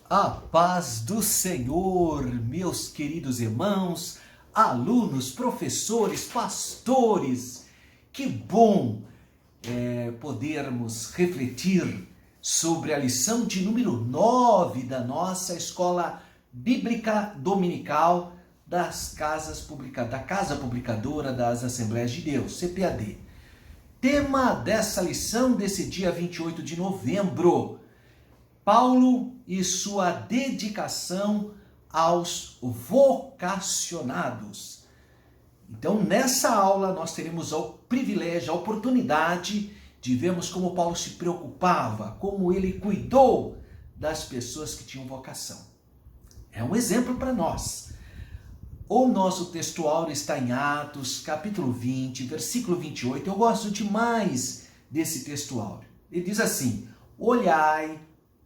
A paz do Senhor, meus queridos irmãos, alunos, professores, pastores. Que bom podermos refletir sobre a lição de número 9 da nossa Escola Bíblica Dominical da Casa Publicadora das Assembleias de Deus, CPAD. Tema dessa lição desse dia 28 de novembro, Paulo e sua dedicação aos vocacionados. Então, nessa aula, nós teremos o privilégio, a oportunidade de vermos como Paulo se preocupava, como ele cuidou das pessoas que tinham vocação. É um exemplo para nós. O nosso textual está em Atos, capítulo 20, versículo 28. Eu gosto demais desse textual. Ele diz assim: olhai,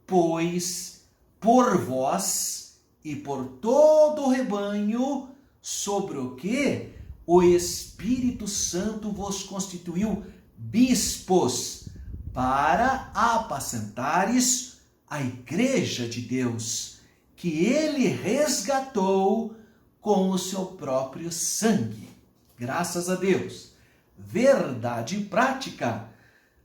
pois, por vós e por todo o rebanho, sobre o que o Espírito Santo vos constituiu bispos, para apacentares a igreja de Deus, que ele resgatou com o seu próprio sangue. Graças a Deus. Verdade prática.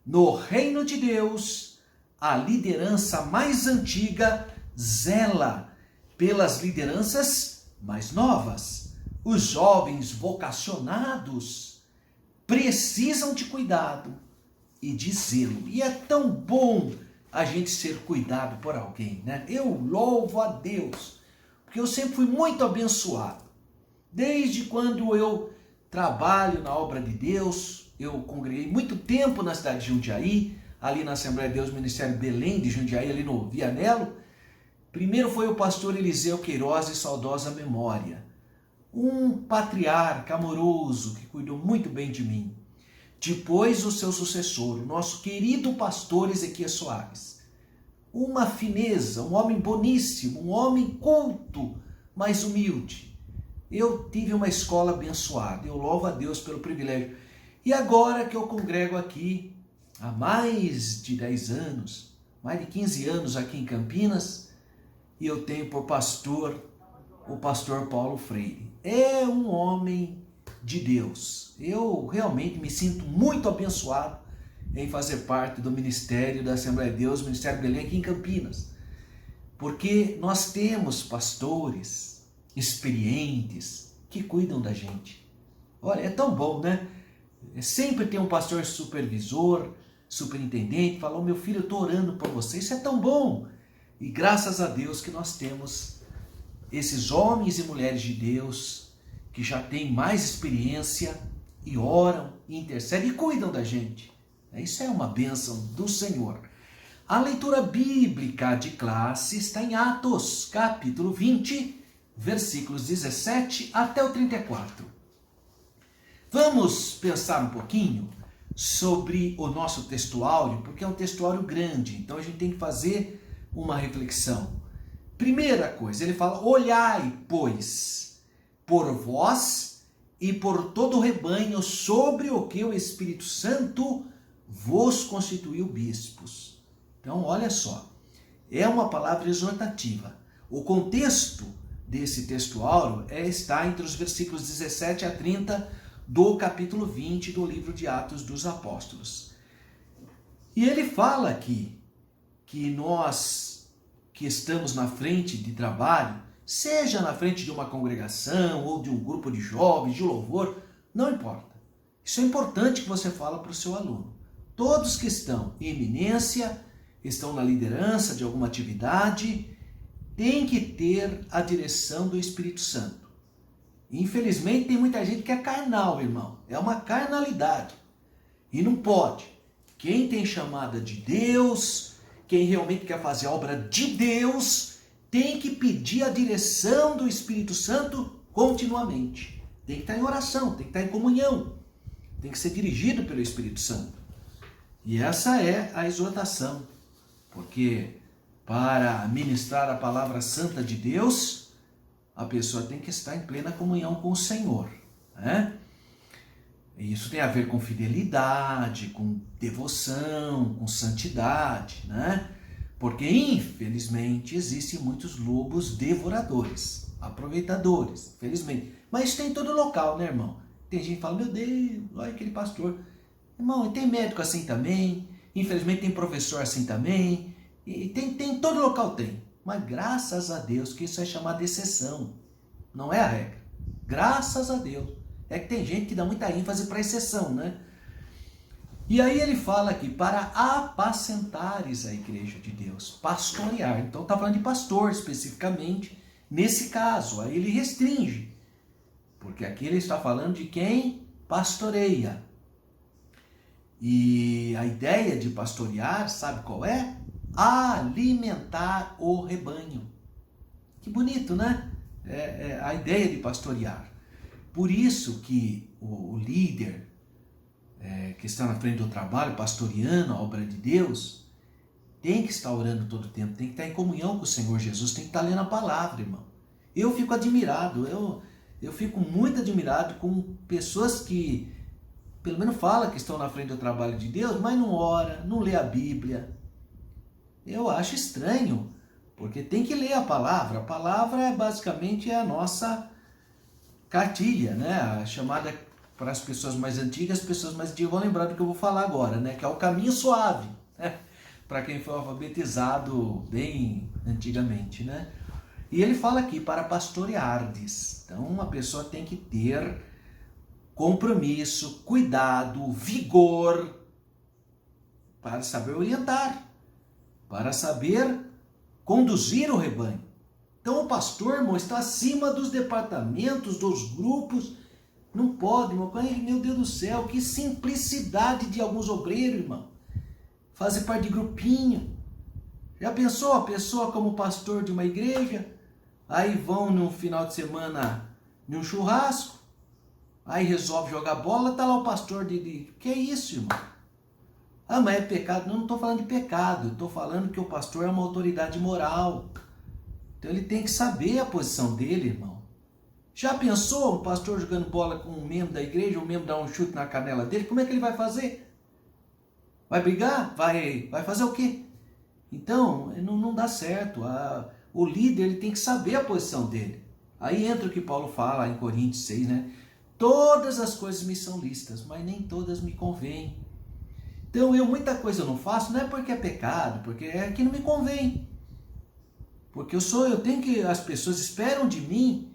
No reino de Deus, a liderança mais antiga zela pelas lideranças mais novas. Os jovens vocacionados precisam de cuidado e de zelo. E é tão bom a gente ser cuidado por alguém, né? Eu louvo a Deus, porque eu sempre fui muito abençoado. Desde quando eu trabalho na obra de Deus, eu congreguei muito tempo na cidade de Jundiaí, ali na Assembleia de Deus, Ministério Belém de Jundiaí, ali no Vianello. Primeiro foi o pastor Eliseu Queiroz, de saudosa memória. Um patriarca amoroso que cuidou muito bem de mim. Depois o seu sucessor, o nosso querido pastor Ezequias Soares. Uma fineza, um homem boníssimo, um homem culto, mas humilde. Eu tive uma escola abençoada, eu louvo a Deus pelo privilégio. E agora que eu congrego aqui, há mais de 10 anos, mais de 15 anos aqui em Campinas, e eu tenho por pastor o pastor Paulo Freire. É um homem de Deus. Eu realmente me sinto muito abençoado em fazer parte do ministério da Assembleia de Deus, Ministério Belém aqui em Campinas. Porque nós temos pastores experientes que cuidam da gente. Olha, é tão bom, né? Sempre tem um pastor supervisor, superintendente, fala: meu filho, eu estou orando por você. Isso é tão bom. E graças a Deus que nós temos esses homens e mulheres de Deus que já têm mais experiência e oram, e intercedem e cuidam da gente. Isso é uma bênção do Senhor. A leitura bíblica de classe está em Atos, capítulo 20, versículos 17 até o 34. Vamos pensar um pouquinho sobre o nosso textuário, porque é um textuário grande, então a gente tem que fazer uma reflexão. Primeira coisa, ele fala: olhai, pois, por vós e por todo o rebanho, sobre o que o Espírito Santo vos constituiu bispos. Então, olha só, é uma palavra exortativa. O contexto desse textuário está entre os versículos 17 a 30 do capítulo 20 do livro de Atos dos Apóstolos. E ele fala aqui que nós que estamos na frente de trabalho, seja na frente de uma congregação ou de um grupo de jovens, de louvor, não importa. Isso é importante que você fala para o seu aluno. Todos que estão em eminência, estão na liderança de alguma atividade, têm que ter a direção do Espírito Santo. Infelizmente tem muita gente que é carnal, irmão. É uma carnalidade. E não pode. Quem tem chamada de Deus, quem realmente quer fazer a obra de Deus, tem que pedir a direção do Espírito Santo continuamente. Tem que estar em oração, tem que estar em comunhão. Tem que ser dirigido pelo Espírito Santo. E essa é a exortação. Porque para ministrar a palavra santa de Deus, a pessoa tem que estar em plena comunhão com o Senhor, né? E isso tem a ver com fidelidade, com devoção, com santidade, né? Porque, infelizmente, existem muitos lobos devoradores, aproveitadores, felizmente. Mas tem em todo local, né, irmão? Tem gente que fala, meu Deus, olha aquele pastor. Irmão, e tem médico assim também, infelizmente tem professor assim também, e tem em todo local tem. Mas graças a Deus que isso é chamado de exceção, não é a regra. Graças a Deus. É que tem gente que dá muita ênfase para exceção, né? E aí ele fala aqui, para apacentares a igreja de Deus, pastorear. Então está falando de pastor especificamente, nesse caso. Aí ele restringe, porque aqui ele está falando de quem pastoreia. E a ideia de pastorear, sabe qual é? Alimentar o rebanho. Que bonito, né? É a ideia de pastorear. Por isso que o líder que está na frente do trabalho, pastoreando a obra de Deus, tem que estar orando todo o tempo, tem que estar em comunhão com o Senhor Jesus, tem que estar lendo a palavra, irmão. Eu fico admirado, eu fico muito admirado com pessoas que, pelo menos falam que estão na frente do trabalho de Deus, mas não ora, não lê a Bíblia. Eu acho estranho, porque tem que ler a palavra. A palavra é basicamente a nossa cartilha, né? A chamada para as pessoas mais antigas, as pessoas mais antigas vão lembrar do que eu vou falar agora, né? Que é o caminho suave, né? Para quem foi alfabetizado bem antigamente, né? E ele fala aqui, para pastoreardes. Então, uma pessoa tem que ter compromisso, cuidado, vigor, para saber orientar, para saber conduzir o rebanho. Então, o pastor, irmão, está acima dos departamentos, dos grupos. Não pode, irmão. Meu Deus do céu, que simplicidade de alguns obreiros, irmão. Fazer parte de grupinho. Já pensou a pessoa como pastor de uma igreja? Aí vão no final de semana num churrasco. Aí resolve jogar bola, tá lá o pastor de... Que é isso, irmão? Ah, mas é pecado. Não estou falando de pecado. Estou falando que o pastor é uma autoridade moral. Então ele tem que saber a posição dele, irmão. Já pensou um pastor jogando bola com um membro da igreja, um membro dá um chute na canela dele? Como é que ele vai fazer? Vai brigar? Vai fazer o quê? Então, não dá certo. O líder ele tem que saber a posição dele. Aí entra o que Paulo fala em Coríntios 6, né? Todas as coisas me são lícitas, mas nem todas me convêm. Então, muita coisa eu não faço, não é porque é pecado, porque é que não me convém. Porque eu tenho que, as pessoas esperam de mim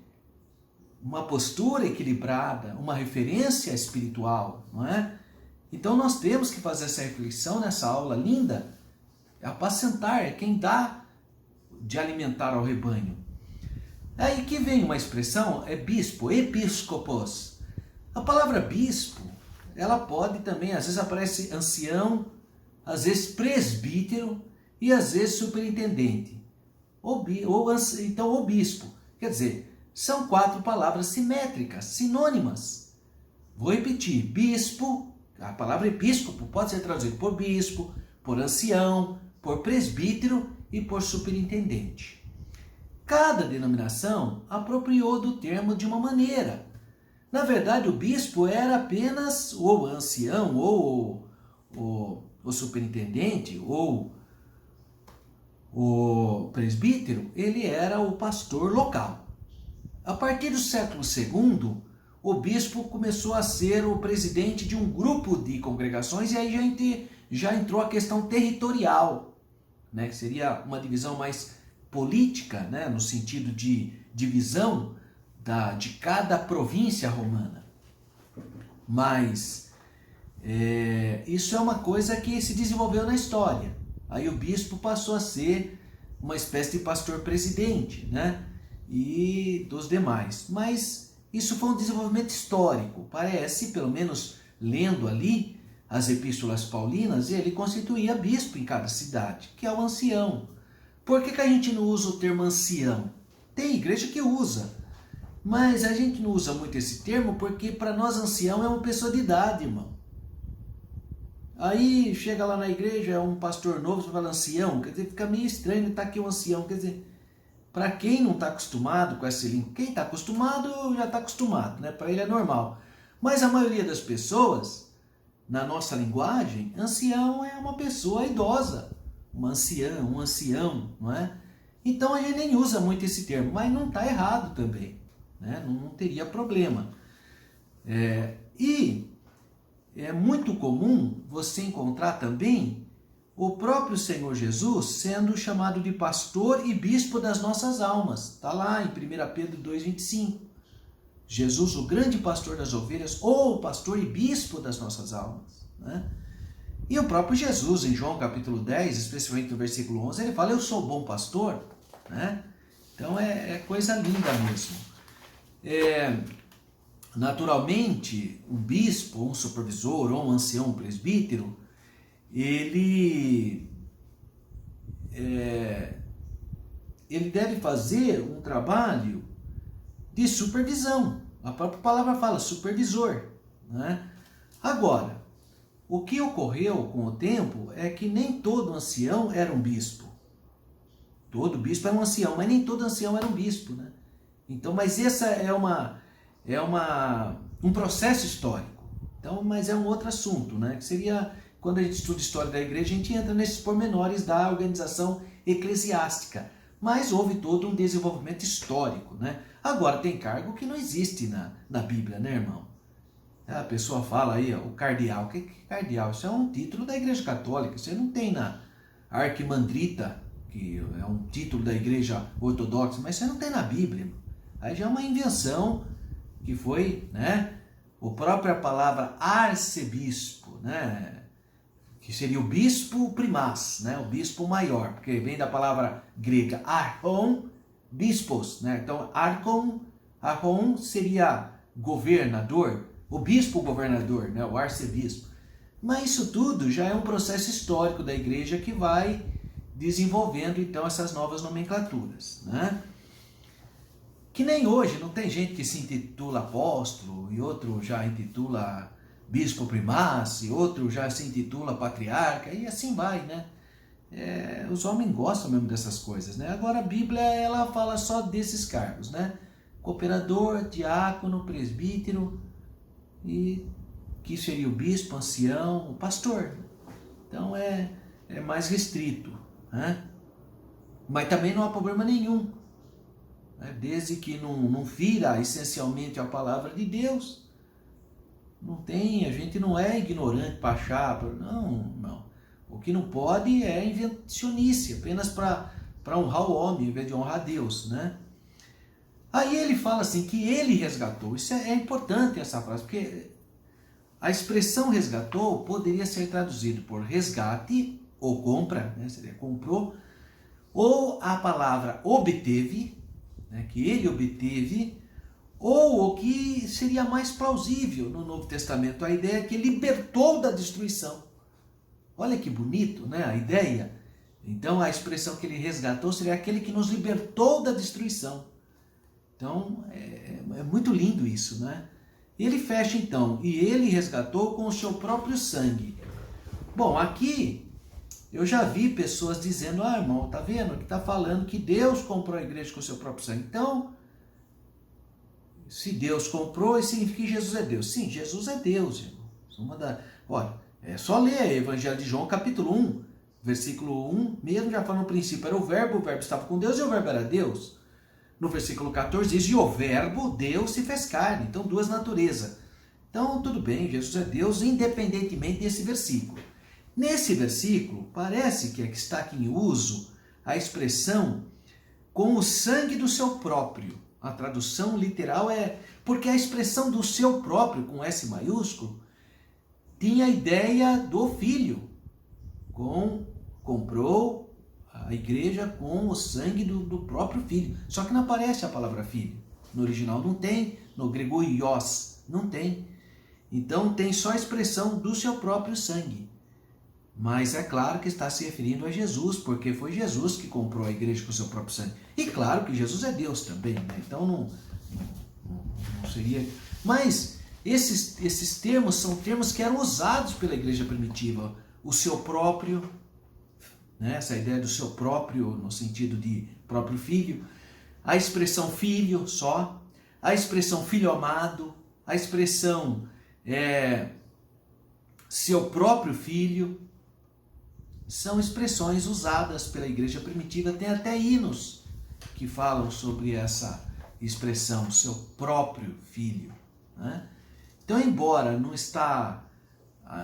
uma postura equilibrada, uma referência espiritual, não é? Então nós temos que fazer essa reflexão nessa aula linda. Apacentar é quem dá de alimentar ao rebanho. Aí que vem uma expressão, é bispo, episcopos. A palavra bispo, ela pode também, às vezes aparece ancião, às vezes presbítero e às vezes superintendente. Então o bispo, quer dizer, são 4 palavras simétricas, sinônimas. Vou repetir, bispo, a palavra episcopo pode ser traduzida por bispo, por ancião, por presbítero e por superintendente. Cada denominação apropriou do termo de uma maneira. Na verdade, o bispo era apenas ou ancião, ou o superintendente, ou o presbítero, ele era o pastor local. A partir do século II, o bispo começou a ser o presidente de um grupo de congregações e aí já entrou a questão territorial, né, que seria uma divisão mais política, né, no sentido de divisão de cada província romana. Mas isso é uma coisa que se desenvolveu na história. Aí o bispo passou a ser uma espécie de pastor-presidente, né? E dos demais. Mas isso foi um desenvolvimento histórico. Parece, pelo menos lendo ali as epístolas paulinas, ele constituía bispo em cada cidade, que é o ancião. Por que a gente não usa o termo ancião? Tem igreja que usa, mas a gente não usa muito esse termo porque para nós ancião é uma pessoa de idade, irmão. Aí chega lá na igreja, é um pastor novo, você fala ancião, quer dizer, fica meio estranho estar aqui um ancião, quer dizer, para quem não está acostumado com essa língua, quem está acostumado já está acostumado, né? Para ele é normal. Mas a maioria das pessoas, na nossa linguagem, ancião é uma pessoa idosa, uma anciã, um ancião, não é? Então a gente nem usa muito esse termo, mas não está errado também, né? Não teria problema. E é muito comum você encontrar também o próprio Senhor Jesus sendo chamado de pastor e bispo das nossas almas. Está lá em 1 Pedro 2,25. Jesus, o grande pastor das ovelhas, ou pastor e bispo das nossas almas, né? E o próprio Jesus, em João capítulo 10, especialmente no versículo 11, ele fala, eu sou bom pastor, né? Então é coisa linda mesmo. Naturalmente, um bispo, um supervisor, ou um ancião, um presbítero, ele deve fazer um trabalho de supervisão. A própria palavra fala supervisor, né? Agora, o que ocorreu com o tempo é que nem todo ancião era um bispo. Todo bispo era um ancião, mas nem todo ancião era um bispo, né? Então, mas essa é um processo histórico. Então, mas é um outro assunto, né? Que seria, quando a gente estuda história da igreja, a gente entra nesses pormenores da organização eclesiástica. Mas houve todo um desenvolvimento histórico, né? Agora, tem cargo que não existe na Bíblia, né, irmão? A pessoa fala aí, ó, o cardeal. O que é cardeal? Isso é um título da Igreja Católica. Você não tem na arquimandrita, que é um título da Igreja Ortodoxa, mas você não tem na Bíblia. Aí já é uma invenção que foi, né? A própria palavra arcebispo, né? Que seria o bispo primaz, né? O bispo maior, porque vem da palavra grega archon, bispos, né? Então archon seria governador, o bispo governador, né? O arcebispo. Mas isso tudo já é um processo histórico da igreja que vai desenvolvendo então essas novas nomenclaturas, né? Que nem hoje, não tem gente que se intitula apóstolo, e outro já intitula bispo primaz, e outro já se intitula patriarca, e assim vai, né? Os homens gostam mesmo dessas coisas, né? Agora a Bíblia, ela fala só desses cargos, né? Cooperador, diácono, presbítero, e que seria o bispo, ancião, o pastor. Então é mais restrito, né? Mas também não há problema nenhum, desde que não fira essencialmente a palavra de Deus. Não tem, a gente não é ignorante para achar, não. O que não pode é invencionice, apenas para honrar o homem, em vez de honrar Deus, né? Aí ele fala assim, que ele resgatou. Isso é importante, essa frase, porque a expressão resgatou poderia ser traduzido por resgate, ou compra, né? Seria comprou, ou a palavra obteve, né? Que ele obteve, ou o que seria mais plausível no Novo Testamento, a ideia é que libertou da destruição. Olha que bonito, né? A ideia. Então a expressão que ele resgatou seria aquele que nos libertou da destruição. Então é muito lindo isso, né? Ele fecha então, e ele resgatou com o seu próprio sangue. Bom, aqui eu já vi pessoas dizendo, irmão, tá vendo? Que tá falando que Deus comprou a igreja com o seu próprio sangue. Então, se Deus comprou, isso significa que Jesus é Deus. Sim, Jesus é Deus, irmão. Olha, é só ler o Evangelho de João, capítulo 1, versículo 1, mesmo já fala no princípio, era o verbo estava com Deus e o verbo era Deus. No versículo 14 diz, e o verbo, Deus, se fez carne. Então, duas naturezas. Então, tudo bem, Jesus é Deus, independentemente desse versículo. Nesse versículo, parece que está aqui em uso a expressão com o sangue do seu próprio. A tradução literal é porque a expressão do seu próprio, com S maiúsculo, tinha a ideia do filho. Comprou a igreja com o sangue do próprio filho. Só que não aparece a palavra filho. No original não tem, no grego ios não tem. Então tem só a expressão do seu próprio sangue. Mas é claro que está se referindo a Jesus, porque foi Jesus que comprou a igreja com o seu próprio sangue. E claro que Jesus é Deus também, né? Então não seria... Mas esses termos são termos que eram usados pela igreja primitiva. O seu próprio, né? Essa ideia do seu próprio, no sentido de próprio filho. A expressão filho só. A expressão filho amado. A expressão seu próprio filho. são expressões usadas pela igreja primitiva, tem até hinos que falam sobre essa expressão, seu próprio filho, né? Então, embora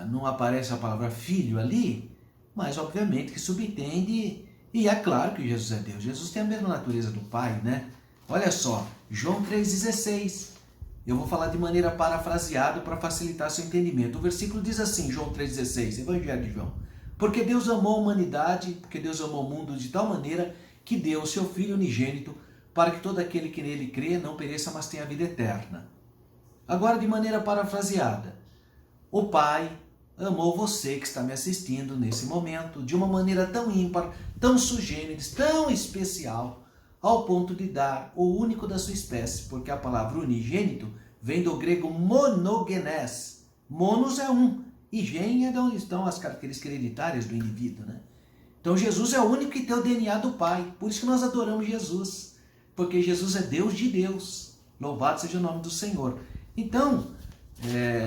não aparece a palavra filho ali, mas obviamente que subentende, e é claro que Jesus é Deus. Jesus tem a mesma natureza do Pai, né? Olha só, João 3,16. Eu vou falar de maneira parafraseada para facilitar seu entendimento. O versículo diz assim, João 3,16, Evangelho de João. Porque Deus amou a humanidade, porque Deus amou o mundo de tal maneira que deu o seu Filho unigênito para que todo aquele que nele crê não pereça, mas tenha vida eterna. Agora, de maneira parafraseada, o Pai amou você que está me assistindo nesse momento de uma maneira tão ímpar, tão sui generis, tão especial, ao ponto de dar o único da sua espécie, porque a palavra unigênito vem do grego monogenes. Monos é um, e gen é de onde estão as características hereditárias do indivíduo, né? Então Jesus é o único que tem o DNA do Pai, por isso que nós adoramos Jesus, porque Jesus é Deus de Deus, louvado seja o nome do Senhor. Então,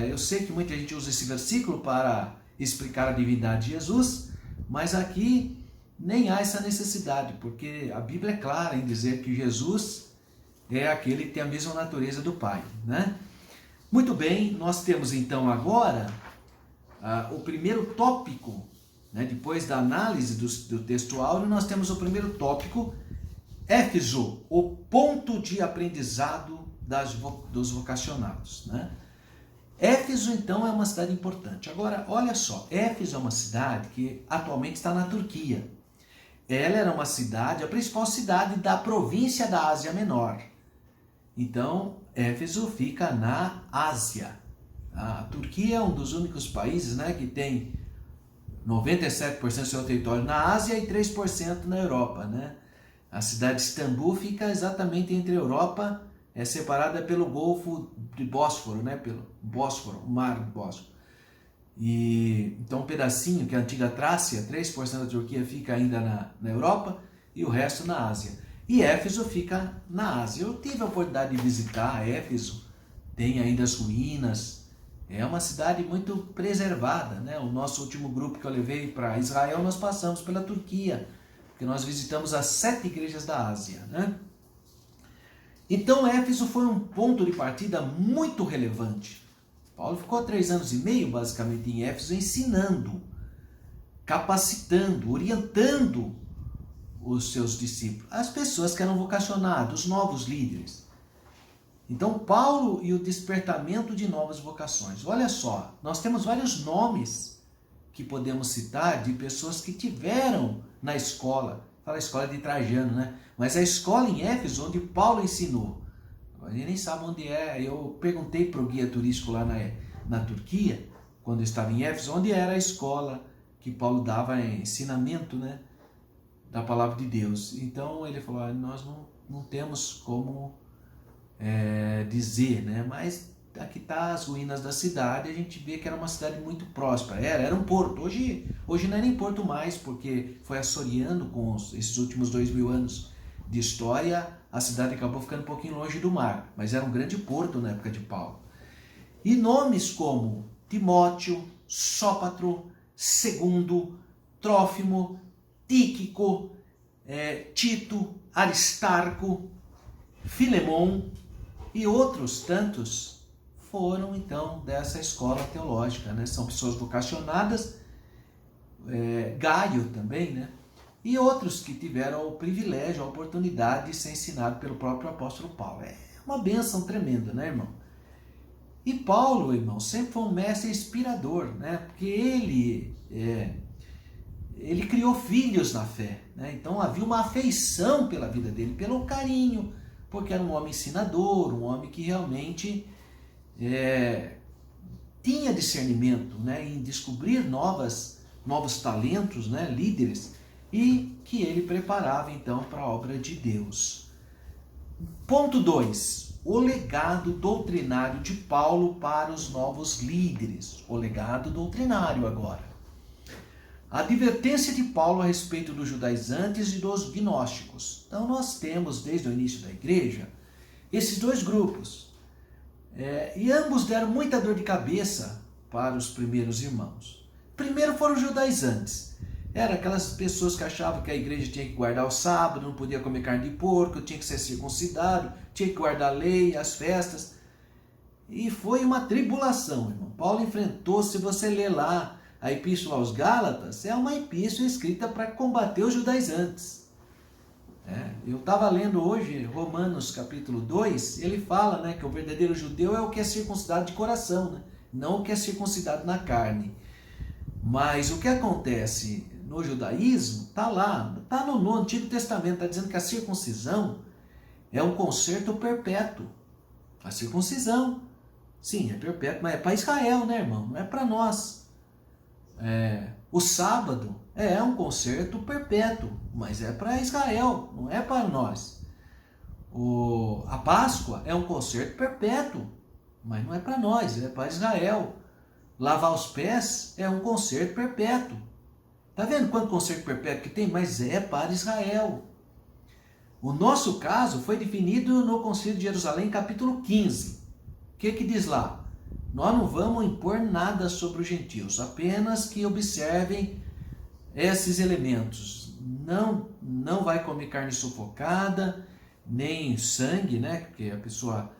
eu sei que muita gente usa esse versículo para explicar a divindade de Jesus, mas aqui nem há essa necessidade, porque a Bíblia é clara em dizer que Jesus é aquele que tem a mesma natureza do Pai, né? Muito bem, nós temos então agora o primeiro tópico, né? Depois da análise do texto áureo, nós temos o primeiro tópico, Éfeso, o ponto de aprendizado dos vocacionados, né? Éfeso, então, é uma cidade importante. Agora, olha só, Éfeso é uma cidade que atualmente está na Turquia. Ela era uma cidade, a principal cidade da província da Ásia Menor. Então, Éfeso fica na Ásia. A Turquia é um dos únicos países, né, que tem 97% do seu território na Ásia e 3% na Europa, né? A cidade de Istambul fica exatamente entre a Europa, é separada pelo Golfo de Bósforo, né? Pelo Bósforo, o Mar Bósforo. E então um pedacinho, que é a antiga Trácia, 3% da Turquia fica ainda na Europa e o resto na Ásia. E Éfeso fica na Ásia. Eu tive a oportunidade de visitar Éfeso, tem ainda as ruínas, é uma cidade muito preservada, né? O nosso último grupo que eu levei para Israel, nós passamos pela Turquia, porque nós visitamos as 7 igrejas da Ásia, né? Então, Éfeso foi um ponto de partida muito relevante. Paulo ficou 3 anos e meio, basicamente, em Éfeso, ensinando, capacitando, orientando os seus discípulos, as pessoas que eram vocacionadas, os novos líderes. Então, Paulo e o despertamento de novas vocações. Olha só, nós temos vários nomes que podemos citar de pessoas que tiveram na escola, fala a escola de Trajano, né? Mas a escola em Éfeso, onde Paulo ensinou, a gente nem sabe onde é. Eu perguntei para o guia turístico lá na Turquia, quando eu estava em Éfeso, onde era a escola que Paulo dava ensinamento, né, da palavra de Deus. Então ele falou, nós não temos como dizer, né? Mas aqui está as ruínas da cidade, a gente vê que era uma cidade muito próspera, era um porto. Hoje não é nem porto mais, porque foi assoreando com esses últimos 2000 anos de história, a cidade acabou ficando um pouquinho longe do mar, mas era um grande porto na época de Paulo. E nomes como Timóteo, Sópatro, Segundo, Trófimo, Tíquico, Tito, Aristarco, Filemon e outros tantos foram então dessa escola teológica, né? São pessoas vocacionadas, Gaio também, né? E outros que tiveram o privilégio, a oportunidade de ser ensinado pelo próprio apóstolo Paulo. É uma bênção tremenda, né, irmão? E Paulo, irmão, sempre foi um mestre inspirador, né? Porque ele criou filhos na fé, né? Então havia uma afeição pela vida dele, pelo carinho, porque era um homem ensinador, um homem que realmente tinha discernimento, né, em descobrir novos talentos, né, líderes, e que ele preparava então para a obra de Deus. Ponto 2. O legado doutrinário de Paulo para os novos líderes. O legado doutrinário agora. A advertência de Paulo a respeito dos judaizantes e dos gnósticos. Então nós temos desde o início da igreja esses dois grupos. E ambos deram muita dor de cabeça para os primeiros irmãos. Primeiro foram os judaizantes, Era aquelas pessoas que achavam que a igreja tinha que guardar o sábado, não podia comer carne de porco, tinha que ser circuncidado, tinha que guardar a lei, as festas. E foi uma tribulação, irmão. Paulo enfrentou, se você ler lá a epístola aos Gálatas, é uma epístola escrita para combater os judaizantes. Eu estava lendo hoje Romanos capítulo 2, ele fala, né, que o verdadeiro judeu é o que é circuncidado de coração, né, não o que é circuncidado na carne. Mas o que acontece no judaísmo, está lá, está no Antigo Testamento, está dizendo que a circuncisão é um concerto perpétuo. A circuncisão, sim, é perpétuo, mas é para Israel, né, irmão? Não é para nós. O sábado é um concerto perpétuo, mas é para Israel, não é para nós. A Páscoa é um concerto perpétuo, mas não é para nós, é para Israel. Lavar os pés é um concerto perpétuo. Tá vendo quanto concerto perpétuo que tem? Mas é para Israel. O nosso caso foi definido no Concílio de Jerusalém, capítulo 15. O que diz lá? Nós não vamos impor nada sobre os gentios, apenas que observem esses elementos. Não vai comer carne sufocada, nem sangue, né? Porque a pessoa,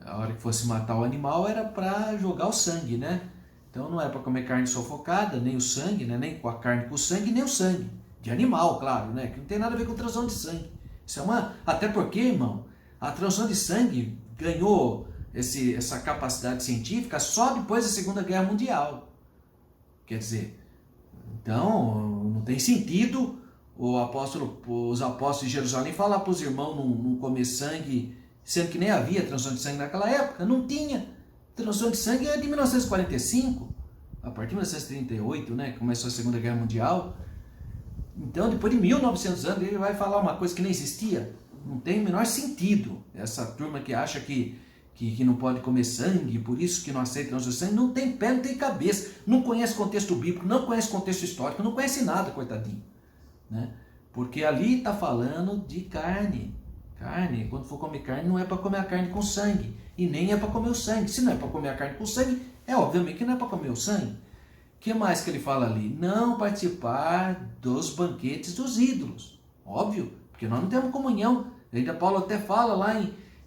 a hora que fosse matar o animal, era para jogar o sangue, né? Então não é para comer carne sufocada, nem o sangue, né? Nem com a carne com o sangue, nem o sangue. De animal, claro, né? Que não tem nada a ver com transfusão de sangue. Isso é até porque, irmão, a transfusão de sangue ganhou essa capacidade científica só depois da Segunda Guerra Mundial. Quer dizer, então não tem sentido os apóstolos de Jerusalém falar para os irmãos não comer sangue, sendo que nem havia transfusão de sangue naquela época. Não tinha. Transfusão de sangue é de 1945, a partir de 1938, né, que começou a Segunda Guerra Mundial. Então, depois de 1900 anos, ele vai falar uma coisa que nem existia. Não tem o menor sentido. Essa turma que acha que não pode comer sangue, por isso que não aceita transfusão de sangue, não tem pé, não tem cabeça, não conhece contexto bíblico, não conhece contexto histórico, não conhece nada, coitadinho. Né? Porque ali está falando de carne. Carne, quando for comer carne, não é para comer a carne com sangue. E nem é para comer o sangue. Se não é para comer a carne com sangue, obviamente que não é para comer o sangue. O que mais que ele fala ali? Não participar dos banquetes dos ídolos. Óbvio, porque nós não temos comunhão. Ainda Paulo até fala lá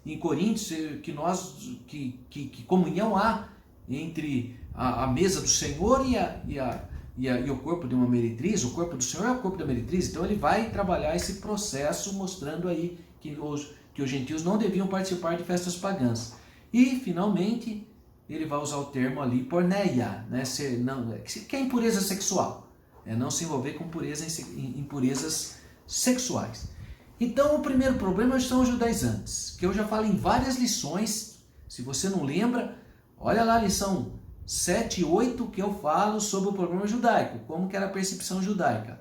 em Coríntios que comunhão há entre a mesa do Senhor e o corpo de uma meretriz. O corpo do Senhor é o corpo da meretriz. Então ele vai trabalhar esse processo mostrando aí que os gentios não deviam participar de festas pagãs. E, finalmente, ele vai usar o termo ali, porneia, né? Que é impureza sexual. Não se envolver com impurezas sexuais. Então, o primeiro problema são os judaizantes, que eu já falo em várias lições. Se você não lembra, olha lá a lição 7 e 8, que eu falo sobre o problema judaico, como que era a percepção judaica.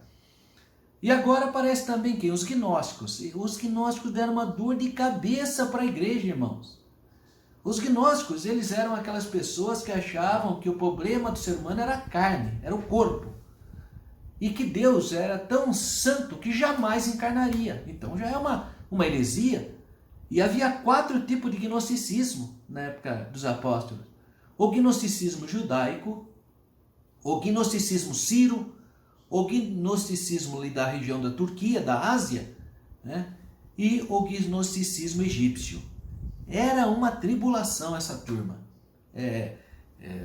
E agora aparece também quem? Os gnósticos. E os gnósticos deram uma dor de cabeça para a igreja, irmãos. Os gnósticos, eles eram aquelas pessoas que achavam que o problema do ser humano era a carne, era o corpo. E que Deus era tão santo que jamais encarnaria. Então já é uma heresia. E havia 4 tipos de gnosticismo na época dos apóstolos. O gnosticismo judaico, o gnosticismo sírio, o gnosticismo ali da região da Turquia, da Ásia, né? E o gnosticismo egípcio. Era uma tribulação essa turma.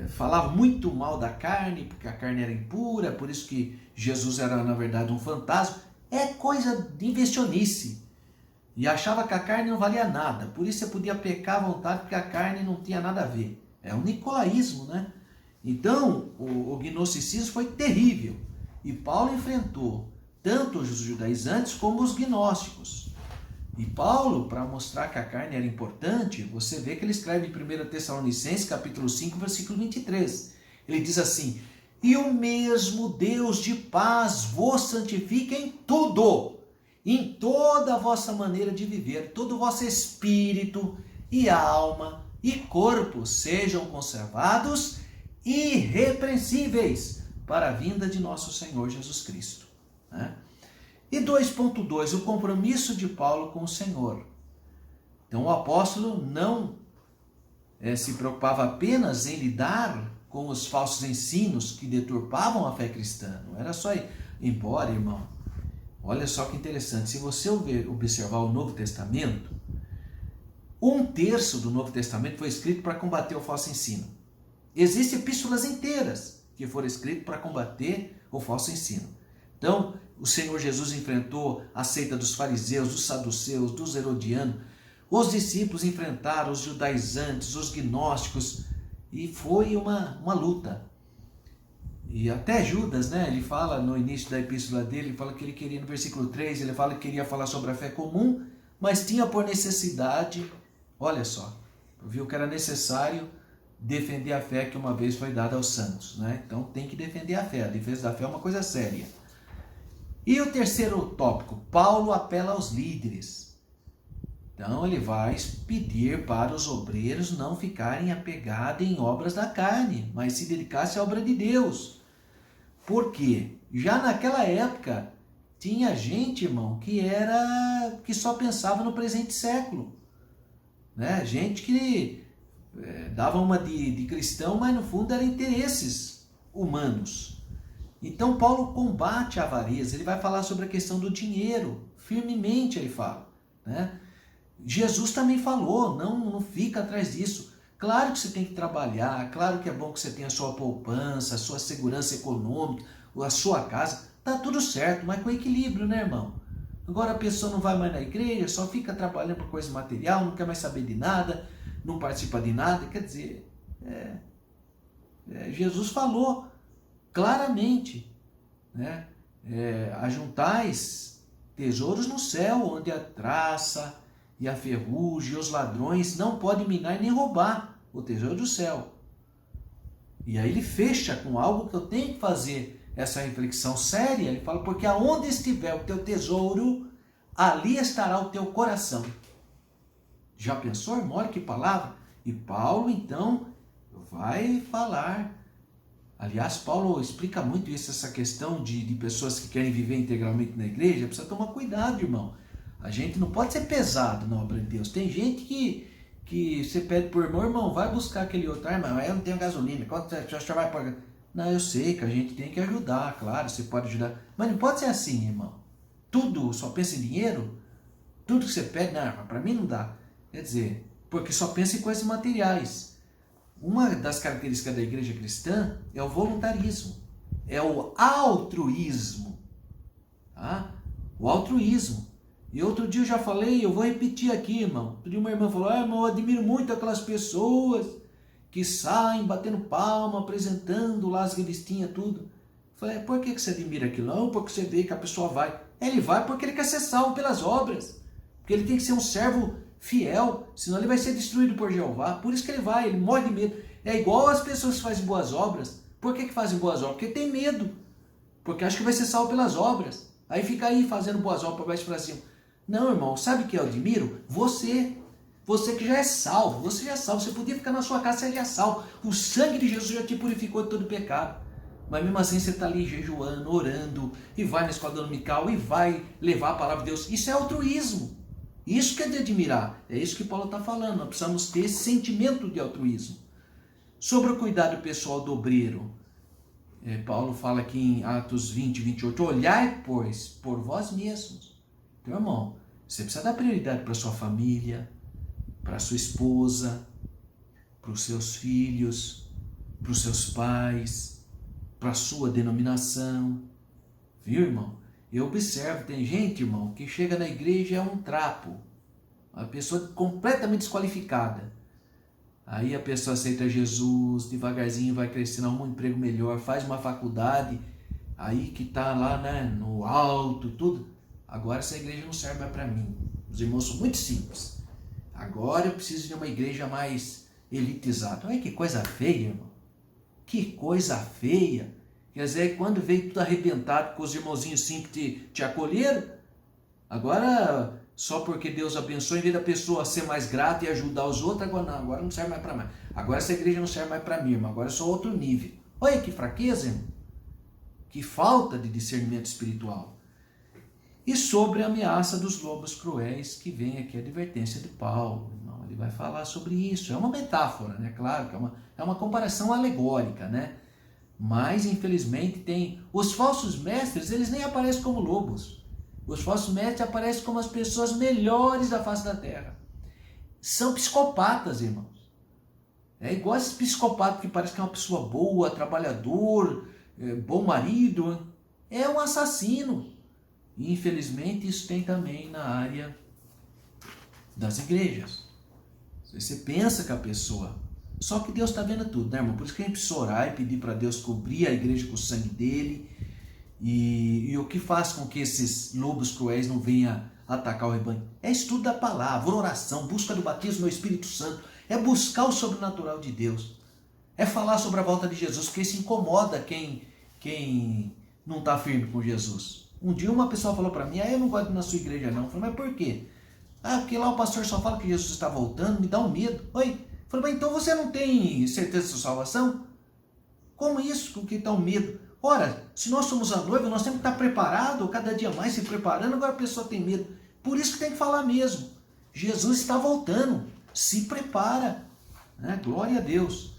Falava muito mal da carne, porque a carne era impura, por isso que Jesus era, na verdade, um fantasma. É coisa de invencionice. E achava que a carne não valia nada, por isso você podia pecar à vontade, porque a carne não tinha nada a ver. É o nicolaísmo, né? Então, o gnosticismo foi terrível. E Paulo enfrentou tanto os judaizantes como os gnósticos. E Paulo, para mostrar que a carne era importante, você vê que ele escreve em 1 Tessalonicenses, capítulo 5, versículo 23. Ele diz assim: e o mesmo Deus de paz vos santifique em tudo, em toda a vossa maneira de viver, todo o vosso espírito e alma e corpo sejam conservados irrepreensíveis para a vinda de nosso Senhor Jesus Cristo. Né? E 2.2, o compromisso de Paulo com o Senhor. Então o apóstolo não se preocupava apenas em lidar com os falsos ensinos que deturpavam a fé cristã. Não era só Embora, irmão, olha só que interessante, se você observar o Novo Testamento, 1/3 do Novo Testamento foi escrito para combater o falso ensino. Existem epístolas inteiras que foram escritas para combater o falso ensino. Então, o Senhor Jesus enfrentou a seita dos fariseus, dos saduceus, dos herodianos. Os discípulos enfrentaram os judaizantes, os gnósticos, e foi uma luta. E até Judas, né, ele fala no início da epístola dele, ele fala que ele queria, no versículo 3, ele fala que queria falar sobre a fé comum, mas tinha por necessidade, olha só, viu que era necessário defender a fé que uma vez foi dada aos santos, né? Então tem que defender a fé, a defesa da fé é uma coisa séria. E o terceiro tópico, Paulo apela aos líderes. Então ele vai pedir para os obreiros não ficarem apegados em obras da carne, mas se dedicassem à obra de Deus. Por quê? Já naquela época tinha gente, irmão, que só pensava no presente século, né? Gente que dava uma de cristão, mas no fundo eram interesses humanos. Então Paulo combate a avareza, ele vai falar sobre a questão do dinheiro, firmemente ele fala, né? Jesus também falou, não fica atrás disso. Claro que você tem que trabalhar, claro que é bom que você tenha a sua poupança, a sua segurança econômica, a sua casa, tá tudo certo, mas com equilíbrio, né, irmão? Agora a pessoa não vai mais na igreja, só fica trabalhando por coisa material, não quer mais saber de nada, não participa de nada, quer dizer, Jesus falou claramente, né? Ajuntais tesouros no céu, onde a traça e a ferrugem e os ladrões não podem minar nem roubar o tesouro do céu. E aí ele fecha com algo que eu tenho que fazer essa reflexão séria. Ele fala, porque aonde estiver o teu tesouro, ali estará o teu coração. Já pensou, irmão? Olha que palavra. E Paulo, então, vai falar. Aliás, Paulo explica muito isso, essa questão de pessoas que querem viver integralmente na igreja. Precisa tomar cuidado, irmão. A gente não pode ser pesado na obra de Deus. Tem gente que você pede por irmão, vai buscar aquele outro. Irmão, eu não tenho gasolina. Quanto você vai pagar? Não, eu sei que a gente tem que ajudar, claro, você pode ajudar. Mas não pode ser assim, irmão. Tudo só pensa em dinheiro? Tudo que você pede, não, para mim não dá. Quer dizer, porque só pensa em coisas materiais. Uma das características da igreja cristã é o voluntarismo. É o altruísmo. Tá? O altruísmo. E outro dia eu já falei, eu vou repetir aqui, irmão. Outro dia uma irmã falou, irmão, eu admiro muito aquelas pessoas que saem batendo palma, apresentando lá as revistinhas, tudo. Eu falei, por que você admira aquilo? Não, porque você vê que a pessoa vai. Ele vai porque ele quer ser salvo pelas obras. Porque ele tem que ser um servo fiel, senão ele vai ser destruído por Jeová. Por isso que ele vai, ele morre de medo. É igual as pessoas que fazem boas obras. Por que fazem boas obras? Porque tem medo. Porque acha que vai ser salvo pelas obras. Aí fica aí fazendo boas obras para baixo e para cima. Não, irmão, sabe o que eu admiro? Você que já é salvo, você já é salvo, você podia ficar na sua casa, você já é salvo. O sangue de Jesus já te purificou de todo pecado. Mas mesmo assim você está ali jejuando, orando, e vai na escola dominical, e vai levar a palavra de Deus. Isso é altruísmo. Isso que é de admirar. É isso que Paulo está falando. Nós precisamos ter esse sentimento de altruísmo. Sobre o cuidado pessoal do obreiro, Paulo fala aqui em Atos 20, 28, olhai, pois, por vós mesmos. Então, irmão, você precisa dar prioridade para sua família, para sua esposa, para os seus filhos, para os seus pais, para a sua denominação. Viu, irmão? Eu observo, tem gente, irmão, que chega na igreja é um trapo. Uma pessoa completamente desqualificada. Aí a pessoa aceita Jesus, devagarzinho vai crescendo, arruma um emprego melhor, faz uma faculdade, aí que está lá, né, no alto, tudo. Agora essa igreja não serve mais para mim. Os irmãos são muito simples. Agora eu preciso de uma igreja mais elitizada. Olha que coisa feia, irmão. Que coisa feia. Quer dizer, quando veio tudo arrebentado com os irmãozinhos simples te acolheram, agora só porque Deus abençoou, em vez da pessoa ser mais grata e ajudar os outros, agora não serve mais para mais. Agora essa igreja não serve mais para mim, irmão. Agora é só outro nível. Olha que fraqueza, irmão. Que falta de discernimento espiritual. E sobre a ameaça dos lobos cruéis, que vem aqui a advertência de Paulo. Irmão, ele vai falar sobre isso. É uma metáfora, né? Claro que é uma comparação alegórica, né? Mas, infelizmente, tem os falsos mestres, eles nem aparecem como lobos. Os falsos mestres aparecem como as pessoas melhores da face da terra. São psicopatas, irmãos. É igual esse psicopata que parece que é uma pessoa boa, trabalhador, bom marido. É um assassino. E, infelizmente, isso tem também na área das igrejas. Você pensa que a pessoa... Só que Deus está vendo tudo, né, irmão? Por isso que a gente precisa orar e pedir para Deus cobrir a igreja com o sangue dele. E o que faz com que esses lobos cruéis não venham atacar o rebanho? É estudo da palavra, oração, busca do batismo no Espírito Santo. É buscar o sobrenatural de Deus. É falar sobre a volta de Jesus, porque isso incomoda quem não está firme com Jesus. Um dia uma pessoa falou para mim, eu não gosto de ir na sua igreja não. Eu falei, mas por quê? Porque lá o pastor só fala que Jesus está voltando, me dá um medo. Oi? Eu falei, mas então você não tem certeza da sua salvação? Como isso? Com que está um medo? Ora, se nós somos a noiva, nós temos que estar preparados, cada dia mais se preparando, agora a pessoa tem medo. Por isso que tem que falar mesmo. Jesus está voltando, se prepara. Né? Glória a Deus.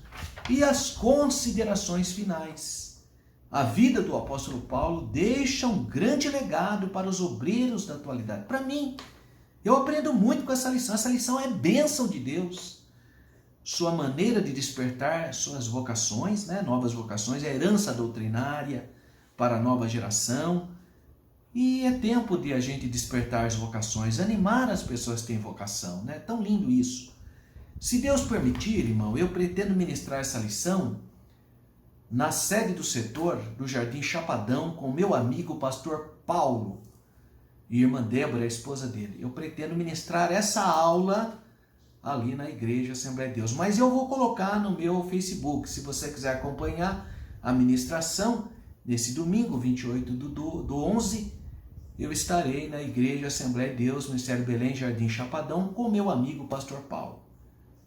E as considerações finais. A vida do apóstolo Paulo deixa um grande legado para os obreiros da atualidade. Para mim, eu aprendo muito com essa lição. Essa lição é bênção de Deus. Sua maneira de despertar suas vocações, né? Novas vocações, a herança doutrinária para a nova geração. E é tempo de a gente despertar as vocações, animar as pessoas que têm vocação. Né? Tão lindo isso. Se Deus permitir, irmão, eu pretendo ministrar essa lição na sede do setor do Jardim Chapadão com meu amigo pastor Paulo e irmã Débora, a esposa dele. Eu pretendo ministrar essa aula ali na Igreja Assembleia de Deus. Mas eu vou colocar no meu Facebook, se você quiser acompanhar a ministração, nesse domingo, 28 do 11, eu estarei na Igreja Assembleia de Deus, Ministério Belém, Jardim Chapadão, com meu amigo pastor Paulo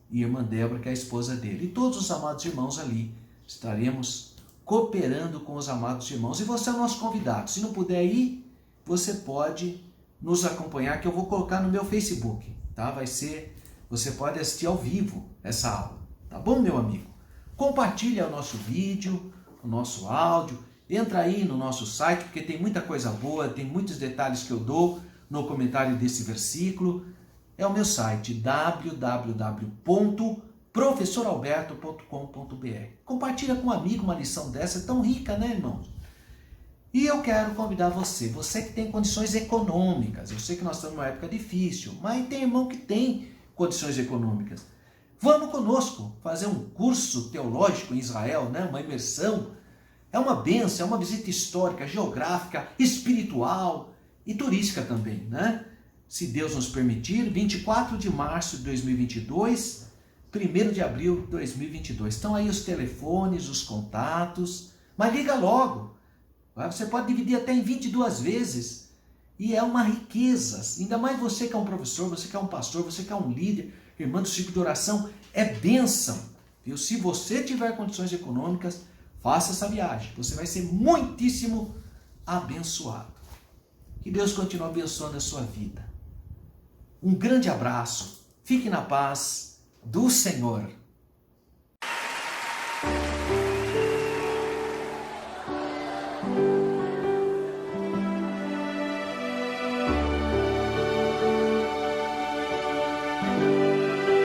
e irmã Débora, que é a esposa dele. E todos os amados irmãos ali, estaremos cooperando com os amados irmãos. E você é o nosso convidado. Se não puder ir, você pode nos acompanhar, que eu vou colocar no meu Facebook, tá? Você pode assistir ao vivo essa aula, tá bom, meu amigo? Compartilha o nosso vídeo, o nosso áudio, entra aí no nosso site, porque tem muita coisa boa, tem muitos detalhes que eu dou no comentário desse versículo. É o meu site, www.professoralberto.com.br. Compartilha com um amigo uma lição dessa, tão rica, né, irmãos? E eu quero convidar você que tem condições econômicas. Eu sei que nós estamos numa época difícil, mas tem irmão que tem condições econômicas. Vamos conosco fazer um curso teológico em Israel, né? Uma imersão. É uma bênção, é uma visita histórica, geográfica, espiritual e turística também, né? Se Deus nos permitir, 24 de março de 2022, 1º de abril de 2022. Estão aí os telefones, os contatos, mas liga logo. Você pode dividir até em 22 vezes. E é uma riqueza, ainda mais você que é um professor, você que é um pastor, você que é um líder, irmão do ciclo de oração, é bênção. Viu? Se você tiver condições econômicas, faça essa viagem, você vai ser muitíssimo abençoado. Que Deus continue abençoando a sua vida. Um grande abraço, fique na paz do Senhor.